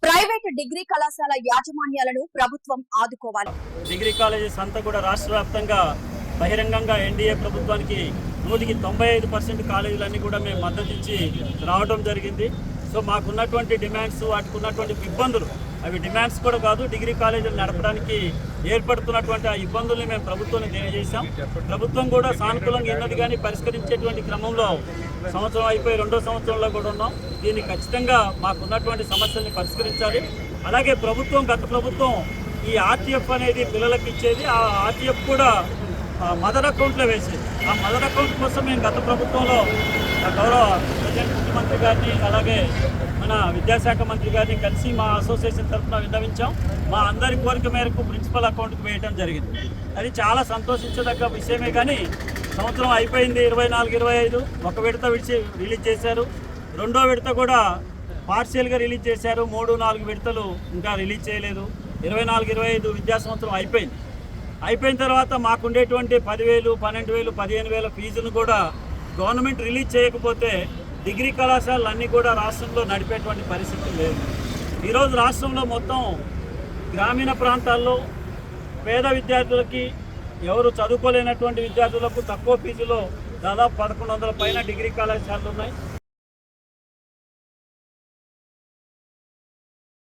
Private degree కళాశాల యాజమాన్యాలను ప్రభుత్వం ఆదుకోవాలి. డిగ్రీ కాలేజెస్ అంతా కూడా రాష్ట్ర వ్యాప్తంగా బహిరంగంగా ఎన్డీఏ ప్రభుత్వానికి 95% కాలేజీలన్నీ కూడా మేము మద్దతు ఇచ్చి రావడం జరిగింది. సో మాకున్నటువంటి డిమాండ్స్, వాటికి ఉన్నటువంటి ఇబ్బందులు, అవి డిమాండ్స్ కూడా కాదు, డిగ్రీ కాలేజీలు నడపడానికి ఏర్పడుతున్నటువంటి ఆ ఇబ్బందుల్ని మేము ప్రభుత్వాన్ని తెలియజేశాం. ప్రభుత్వం కూడా సానుకూలంగా ఉన్నది, కానీ పరిష్కరించేటువంటి క్రమంలో సంవత్సరం అయిపోయి 2వ సంవత్సరంలో కూడా ఉన్నాం. దీన్ని ఖచ్చితంగా మాకున్నటువంటి సమస్యల్ని పరిష్కరించాలి. అలాగే గత ప్రభుత్వం ఈ ఆర్టీఎఫ్ అనేది పిల్లలకి ఇచ్చేది, ఆ ఆర్టీఎఫ్ కూడా మదర్ అకౌంట్లో వేసేది. ఆ మదర్ అకౌంట్ కోసం మేము గత ప్రభుత్వంలో గౌరవ ప్రజెంట్ ముఖ్యమంత్రి గారిని, అలాగే మన విద్యాశాఖ మంత్రి గారిని కలిసి మా అసోసియేషన్ తరఫున విన్నవించాం. మా అందరి కోరిక మేరకు ప్రిన్సిపల్ అకౌంట్కి వేయడం జరిగింది. అది చాలా సంతోషించదగ్గ విషయమే. కానీ సంవత్సరం అయిపోయింది, 24-25 ఒక విడత రిలీజ్ చేశారు. 2వ విడత కూడా పార్షియల్గా రిలీజ్ చేశారు. 3-4 విడతలు ఇంకా రిలీజ్ చేయలేదు. 24-25 విద్యా సంవత్సరం అయిపోయిన తర్వాత మాకుండేటువంటి 10,000, 12,000, 15,000 ఫీజును కూడా గవర్నమెంట్ రిలీజ్ చేయకపోతే డిగ్రీ కళాశాలలు అన్నీ కూడా రాష్ట్రంలో నడిపేటువంటి పరిస్థితి లేదు. ఈరోజు రాష్ట్రంలో మొత్తం గ్రామీణ ప్రాంతాల్లో పేద విద్యార్థులకి, ఎవరు చదువుకోలేనటువంటి విద్యార్థులకు తక్కువ ఫీజులో దాదాపు 1,100 పైన డిగ్రీ కళాశాలలు ఉన్నాయి.